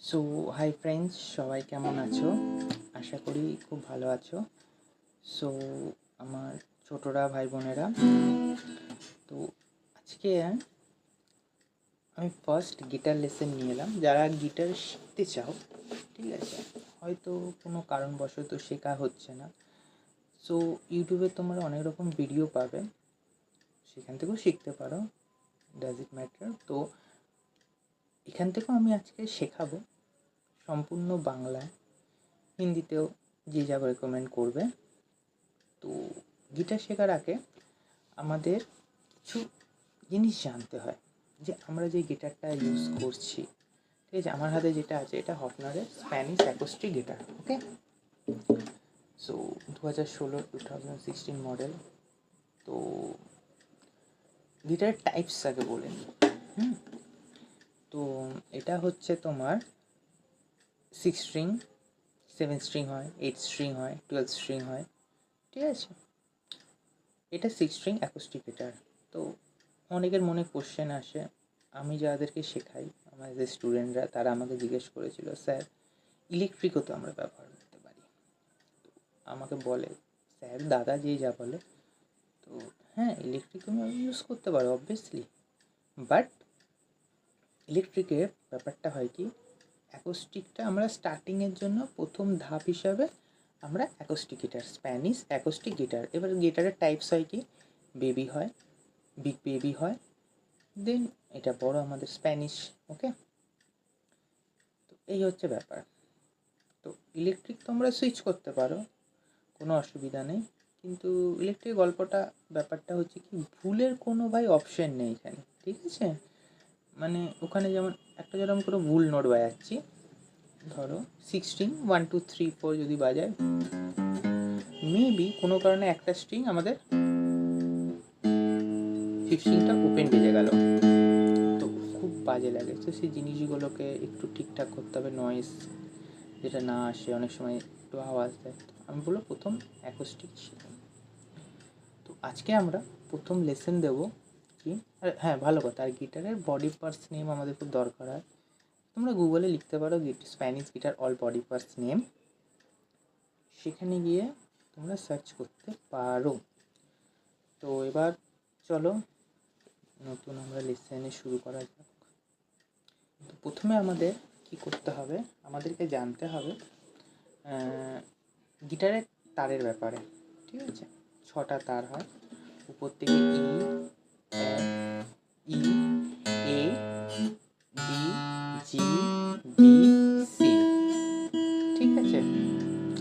So hi friends, সবাই কেমন আছো? আশা করি খুব ভালো আছো। সো আমার ছোটরা ভাই বোনেরা, তো আজকে আমি ফার্স্ট গিটার লেসন নিয়ে এলাম। যারা গিটার শিখতে চাও, ঠিক আছে, হয়তো কোনো কারণবশত শেখা হচ্ছে না, সো ইউটিউবে তোমরা অনেক রকম ভিডিও পাবে, সেখান থেকেও শিখতে পারো, ডাজ ইট ম্যাটার। তো এখান থেকেও আমি আজকে শেখাবো সম্পূর্ণ বাংলায়, হিন্দিতেও যে যা রেকমেন্ড করবে। তো গিটার শেখার আগে আমাদের কিছু জিনিস জানতে হয়, যে আমরা যে গিটারটা ইউজ করছি, ঠিক আছে, আমার হাতে যেটা আছে এটা হফনারের স্প্যানিশ অ্যাকোস্টিক গিটার। ওকে, সো 2016 মডেল। তো গিটারের টাইপস আগে বলে নিই। তো এটা হচ্ছে তোমার 6 স্ট্রিং, 7 স্ট্রিং হয়, 8 স্ট্রিং হয়, 12 স্ট্রিং হয়, ঠিক আছে। এটা 6 স্ট্রিং অ্যাকোস্টিক গিটার। তো অনেকের মনে কোশ্চেন আসে, আমি যাদেরকে শেখাই, আমার যে স্টুডেন্টরা, তারা আমাকে জিজ্ঞেস করেছিল, স্যার ইলেকট্রিকও তো আমরা ব্যবহার করতে পারি। তো আমাকে বলে, স্যার দাদা যে যা বলে, তো হ্যাঁ, ইলেকট্রিক তুমি ইউজ করতে পারো অবভিয়াসলি, বাট ইলেকট্রিকের ব্যাপারটা হয় কি, অ্যাকোস্টিকটা আমরা স্টার্টিংয়ের জন্য প্রথম ধাপ হিসাবে আমরা acoustic guitar, Spanish acoustic guitar. এবার গিটারের টাইপস হয় কি, বেবি হয়, বিগ বেবি হয়, দেন এটা বড় আমাদের স্প্যানিশ। ওকে, তো এই হচ্ছে ব্যাপার। তো ইলেকট্রিক তোমরা সুইচ করতে পারো, কোনো অসুবিধা নেই, কিন্তু ইলেকট্রিক গল্পটা ব্যাপারটা হচ্ছে কি, ভুলের কোনো ভাই অপশন নেই এখানে, ঠিক আছে। মানে ওখানে যেমন একটা যেরকম কোনো ভুল নোট বাজাচ্ছি, ধরো 16 1 2 3 4 যদি বাজায়, মেবি কোনো কারণে একটা স্ট্রিং আমাদের 15টা ওপেন বেজে গেল, তো খুব বাজে লাগে। তো সেই জিনিসগুলোকে একটু ঠিকঠাক করতে হবে, নয়েজ যেটা না আসে, অনেক সময় একটু আওয়াজ দেয়। আমি বলবো প্রথম অ্যাকোস্টিক শিখুন। তো আজকে আমরা প্রথম লেসন দেবো কি, হ্যাঁ ভালো কথা, আর গিটারের বডি পার্টস নেম আমাদের খুব দরকার হয়। তোমরা গুগলে লিখতে পারো Spanish guitar all body parts name, সেখানে গিয়ে তোমরা সার্চ করতে পারো। তো এবার চলো নতুন আমরা লেসনে শুরু করা যাক। তো প্রথমে আমাদের কি করতে হবে, আমাদেরকে জানতে হবে গিটারের তারের ব্যাপারে, ঠিক আছে। 6টা তার হয়, উপর থেকে ই, A, D, G, B, C, ঠিক আছে।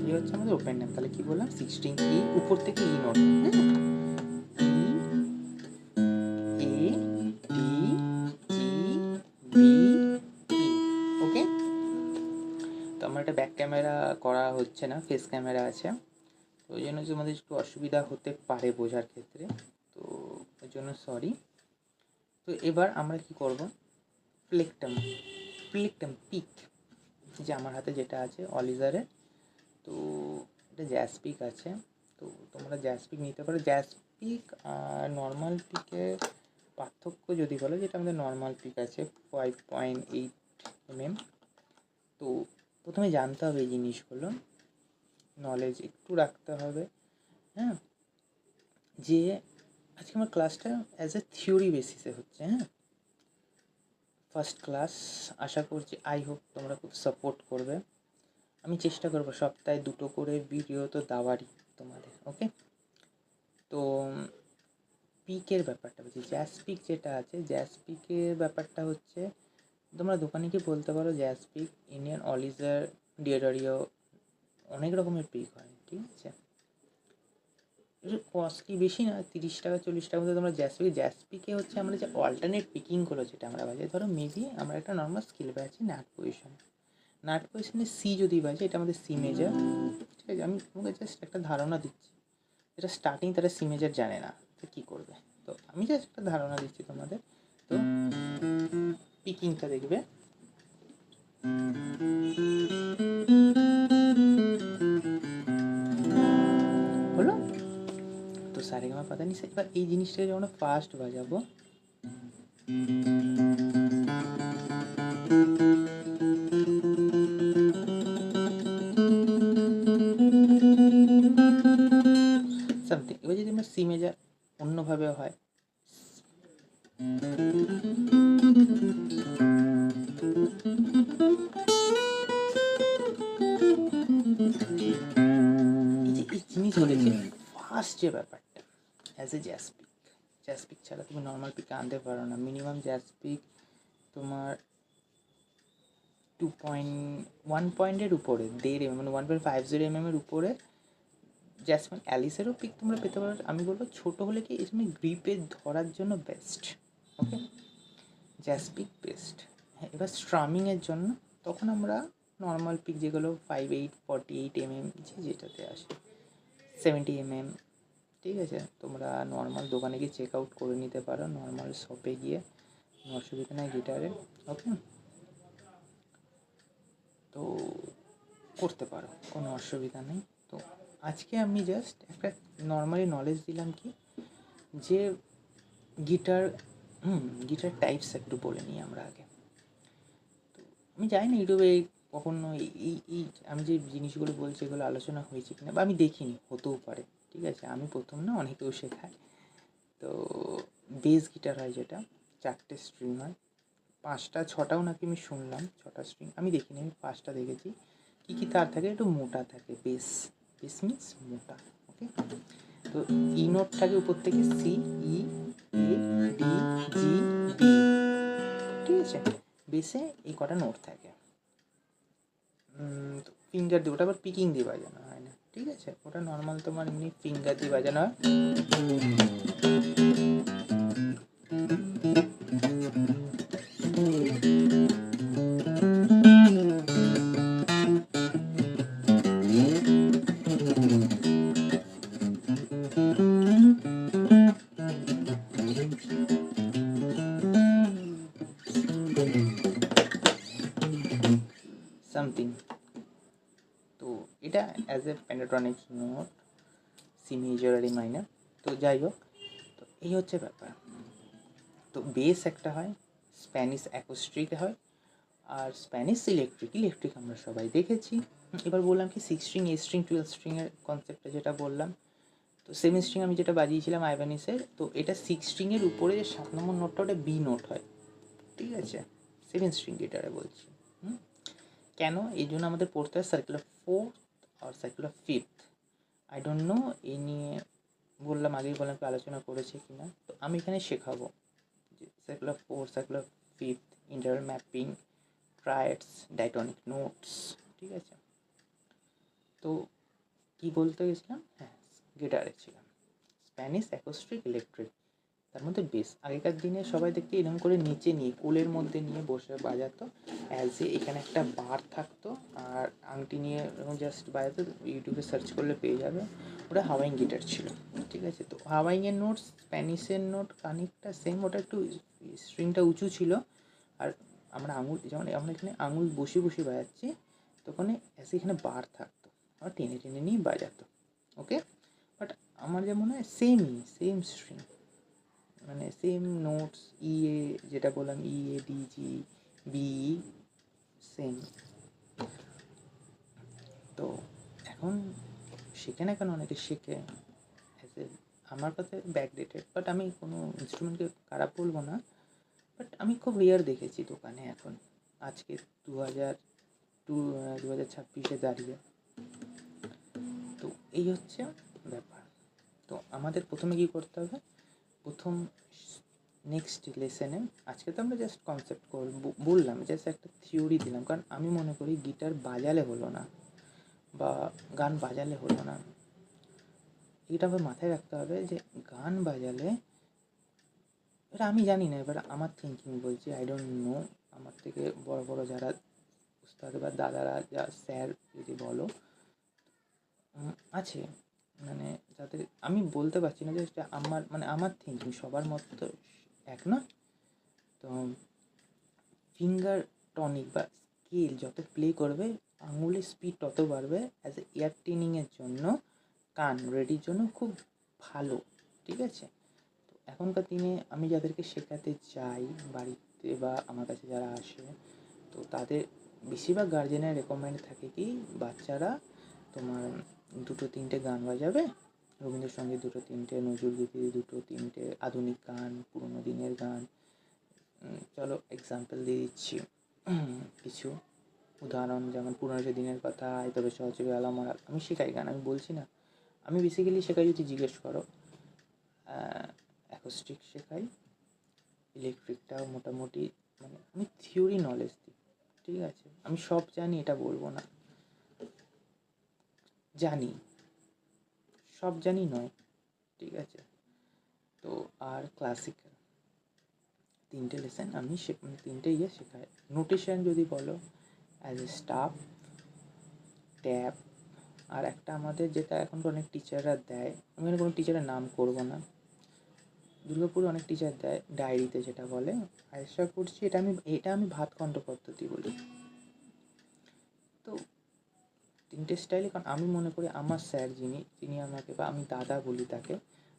এই হচ্ছে আমাদের ওপেন নেম। তাহলে কি বললাম, 16 ই, উপর থেকে ই note, E, A, D, G, B, ই। ওকে, তো আমার একটা ব্যাক ক্যামেরা করা হচ্ছে না, ফেস ক্যামেরা আছে, তো ওই জন্য তোমাদের একটু অসুবিধা হতে পারে বোঝার ক্ষেত্রে, তো ওই জন্য সরি। তো এবার আমরা কি করব, প্লেকটাম, পিক, যে আমার হাতে যেটা আছে অলিজারের, তো এটা জ্যাজ পিক আছে। তো তোমরা জ্যাজ পিক নিতে পারো। জ্যাজ পিক আর নর্মাল পিকের পার্থক্য যদি বলো, যেটা আমাদের নর্মাল পিক আছে 5.8 mm। তো প্রথমে জানতে হবে এই জিনিসগুলো, নলেজ একটু রাখতে হবে, হ্যাঁ, যে আজকে আমার ক্লাসটা অ্যাজ এ থিওরি বেসিসে হচ্ছে, হ্যাঁ, ফার্স্ট ক্লাস। আশা করছি, আই হোপ তোমরা খুব সাপোর্ট করবে। আমি চেষ্টা করবো সপ্তাহে 2টো করে ভিডিও তো দেওয়ারই তোমাদের। ওকে, তো পিকের ব্যাপারটা হচ্ছে, জ্যাজ পিক যেটা আছে, জ্যাজ পিকের ব্যাপারটা হচ্ছে, তোমরা দোকানে কি বলতে পারো জ্যাজ পিক, ইন্ডিয়ান অলিজার, ডিওডারিও, অনেক রকমের পিক হয়, ঠিক আছে। একটু কস্টলি বেশি না, 30 টাকা 40 টাকার মধ্যে তোমরা জ্যাজ পিকে হচ্ছে আমরা যে অল্টারনেট পিকিংগুলো যেটা আমরা বাজাই, ধরো মেবি আমরা একটা নর্মাল স্কেল বাজাচ্ছি নাট পজিশনে সি যদি বাজে, এটা আমাদের সি মেজার, ঠিক আছে। আমি তোমাকে জাস্ট একটা ধারণা দিচ্ছি, যেটা স্টার্টিং তারা সি মেজার জানে না, তো কী করবে, তো আমি জাস্ট একটা ধারণা দিচ্ছি তোমাদের। তো পিকিংটা দেখবে, হলো তো সারেগামা পাতা নিচে। এবার এই জিনিসটাকে যখন ফার্স্ট বাজাবো, সামথিং। এবার যদি আমরা সি মেজার অন্যভাবে হয়, এই জিনিসগুলো যে ফার্স্ট যে ব্যাপারটা অ্যাজ এ জ্যাজ পিক ছাড়া তুমি নর্মাল পিকে আনতে পারো না। মিনিমাম জ্যাজ পিক তোমার 1 পয়েন্টের উপরে, 1.5 মানে 1.50 এর উপরে জ্যাসমিন অ্যালিসেরও পিক তোমরা পেতে পারো। আমি বলবো ছোটো হলে কি এই সময় গ্রিপে ধরার জন্য বেস্ট। ওকে, জ্যাজ পিক বেস্ট। হ্যাঁ, এবার স্ট্রামিংয়ের জন্য তখন আমরা নর্মাল পিক যেগুলো 5.8 48 যেটাতে আসে 70 ঠিক আছে, তোমরা নর্মাল দোকানে গিয়ে চেক আউট করে নিতে পারো, নর্মাল শপে গিয়ে, অসুবিধা নেই গিটারে। ওকে, তো করতে পারো, কোনো অসুবিধা নেই। তো আজকে আমি জাস্ট একটা নর্মালি নলেজ দিলাম কি যে গিটার টাইপস একটু বলে নিই আমরা আগে। তো আমি জানি না ইউটিউবে কখনো এই আমি যে জিনিসগুলো বলছি এগুলো আলোচনা হয়েছে কিনা, বা আমি দেখিনি, হতেও পারে। ঠিক আছে, আমি প্রথম না, অনেকেও শেখায়। তো বেস গিটার হয় যেটা 4টে স্ট্রিং হয়, 5টা 6টাও নাকি আমি শুনলাম, 6টা স্ট্রিং আমি দেখিনি, আমি 5টা দেখেছি। কী তার থাকে, একটু মোটা থাকে, বেস মিন্স মোটা। ওকে, তো ই নোট থাকে উপর থেকে, C E A D G B. ঠিক আছে, বেসে এই কটা নোট থাকে। তো ফিঙ্গার দিয়ে, ওটা আবার পিকিং দিয়ে বাজানো হয় না। ঠিক আছে, ওটা নর্মাল তোমার এমনি ফিঙ্গার দিয়ে বাজানো হয়। সামথিং। তো এটা as a pentatonic note, C major আর ই মাইনর। তো যাই হোক, তো এই হচ্ছে ব্যাপার। তো বেস একটা হয়, স্প্যানিশ অ্যাকোস্টিক হয়, আর স্প্যানিশ ইলেকট্রিক আমরা সবাই দেখেছি। এবার বললাম কি 6 স্ট্রিং 8 স্ট্রিং 12 স্ট্রিংয়ের কনসেপ্টটা যেটা বললাম। তো 7 স্ট্রিং আমি যেটা বাজিয়েছিলাম আইভানিসের, তো এটা 6 স্ট্রিংয়ের উপরে যে 7 নম্বর নোটটা, ওটা বি নোট হয়। ঠিক আছে, 7 স্ট্রিং গিটারে বলছি। কেন এই জন্য আমাদের পড়তে হয় সার্কুলার 4th আর circular 5th। I don't know এই নিয়ে বললাম, আগেই বললাম কি আলোচনা করেছে কি না। তো আমি এখানে শেখাবো যে circular 4, circular 5th, interval mapping, triads, diatonic notes. ঠিক আছে, তো কী বলতে গেছিলাম, হ্যাঁ গিটারে ছিলাম। স্প্যানিশ অ্যাকোস্টিক ইলেকট্রিক, তার মধ্যে বেস। আগেকার দিনে সবাই দেখতে এরকম করে নিচে নিয়ে কোলের মধ্যে নিয়ে বসে বাজাতো, অ্যাজ এ এখানে একটা বার থাকতো আর আংটি নিয়ে এরকম জাস্ট বাজাতো। ইউটিউবে সার্চ করলে পেয়ে যাবে, ওটা হাওয়াইং গিটার ছিল। ঠিক আছে, তো হাওয়াইংয়ের নোট, স্প্যানিশের নোট খানিকটা সেম, ওটা একটু স্ট্রিংটা উঁচু ছিল। আর আমরা আঙুল, যেমন আমরা এখানে আঙুল বসিয়ে বাজাচ্ছি, তো ওখানে অ্যাজ এখানে বার থাকতো, আর টেনে টেনে নিয়ে বাজাতো। ওকে, বাট আমার যে মনে হয় সেম স্ট্রিং, মানে সেম নোটস, এ যেটা বললাম, A D G B, same. তো এখন শেখে না কেন, অনেকে শেখে, আমার কাছে ব্যাকডেটেড, বাট আমি কোনো ইনস্ট্রুমেন্টকে খারাপ বলবো না, বাট আমি খুব রেয়ার দেখেছি দোকানে এখন, আজকে 2026-এ দাঁড়িয়ে। তো এই হচ্ছে ব্যাপার। তো আমাদের প্রথমে কী করতে হবে, প্রথম নেক্সট লেসেনে, আজকে তো আমরা জাস্ট কনসেপ্ট বললাম, জাস্ট একটা থিওরি দিলাম, কারণ আমি মনে করি গিটার বাজালে হলো না বা গান বাজালে হলো না, এটা আবার মাথায় রাখতে হবে যে গান বাজালে, এটা আমি জানি না, এবার আমার থিঙ্কিং বলছি, আই ডোন্ট নো, আমার থেকে বড় বড় যারা উস্তাদ বা দাদারা, যা স্যার যদি বলো আছে, মানে যাদের আমি বলতে পারছি না, জাস্ট আমার মানে আমার থিঙ্কিং, সবার মত তো এক না। তো ফিঙ্গার টনিক বা স্কেল যত প্লে করবে, আঙুলের স্পিড তত বাড়বে, অ্যাজ এ ইয়ার টিনিংয়ের জন্য, কান রেডির জন্য খুব ভালো। ঠিক আছে, তো এখনকার দিনে আমি যাদেরকে শেখাতে চাই বাড়িতে বা আমার কাছে যারা আসে, তো তাদের বেশিরভাগ গার্জেনের রেকমেন্ড থাকে কি বাচ্চারা তোমার 2-3টে গান বাজাবে, রবীন্দ্রসঙ্গীত 2-3টে, নজরুলগীতি 2-3টে, আধুনিক গান, পুরোনো দিনের গান। চলো এক্সাম্পল দিয়ে দিচ্ছি কিছু উদাহরণ, যেমন পুরোনো সে দিনের কথা, আয় তবে সহযোগে আলাম। আমি শেখাই গান, আমি বলছি না, আমি বেসিক্যালি শেখাই, যদি জিজ্ঞেস করো অ্যাকোস্টিক শেখাই, ইলেকট্রিকটাও মোটামুটি, মানে আমি থিওরি নলেজ দিই, ঠিক আছে? আমি সব জানি এটা বলবো না, জানি, সব জানি নয়, ঠিক আছে? তো আর ক্লাসিক্যাল 3টে লেসেন আমি 3টে শেখাই। নোটেশন যদি বলো, অ্যাজ এ স্টাফ, ট্যাব, আর একটা আমাদের যেটা এখন অনেক টিচাররা দেয়, আমি এখানে কোনো টিচারের নাম করবো না, দুর্গাপুরে অনেক টিচার দেয় ডায়েরিতে, যেটা বলে আশা করছি এটা আমি ভাতখণ্ড পদ্ধতি বলি। তো 3টে স্টাইলই, কারণ আমি মনে করি আমার স্যার যিনি আমাকে, বা আমি দাদা বলি তাকে,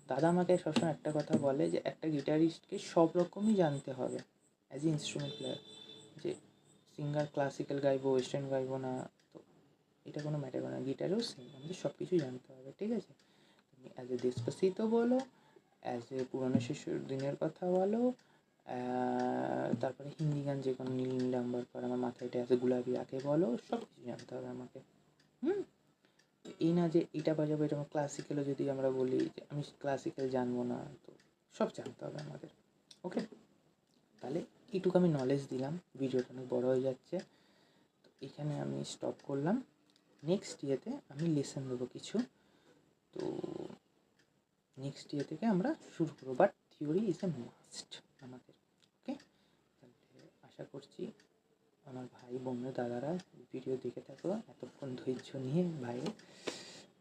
দাদা আমাকে সবসময় একটা কথা বলে যে একটা গিটারিস্টকে সব রকমই জানতে হবে অ্যাজ এ ইনস্ট্রুমেন্ট প্লেয়ার, যে সিঙ্গার ক্লাসিক্যাল গাইবো, ওয়েস্টার্ন গাইবো না, তো এটা কোনো ম্যাটার করে না, গিটারেও সেম, আমাদের সব কিছুই জানতে হবে, ঠিক আছে? তুমি অ্যাজ এ ডেসপাসিতো বলো, অ্যাজ এ পুরনো শিশুর দিনের কথা বলো, তারপরে হিন্দি গান যে কোনো নীল নীল আম্বার আমার মাথায় এটা আছে, গুলাবি আঁকে বলো, সব কিছু জানতে হবে আমাকে। হুম, এই না যে এটা বাজাবো, এটা আমার ক্লাসিক্যালও যদি আমরা বলি যে আমি ক্লাসিক্যাল জানবো না, তো সব জানতে হবে আমাদের। ওকে, তাহলে এইটুকু আমি নলেজ দিলাম, ভিডিওটা অনেক বড় হয়ে যাচ্ছে, তো এখানে আমি স্টপ করলাম। নেক্সট ইয়েতে আমি লেসন দেবো কিছু, তো নেক্সট ইয়ে থেকে আমরা শুরু করবো, but theory is a must আমাদের। ওকে, তাহলে আশা করছি আমার ভাই বোনের দাদারা ভিডিও দেখে থাকো এতক্ষণ ধৈর্য নিয়ে ভাইয়ের,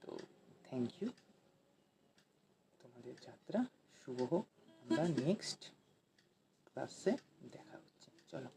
তো থ্যাংক ইউ, তোমাদের যাত্রা শুভ হোক, আমরা নেক্সট ক্লাসে দেখা হচ্ছে, চলো।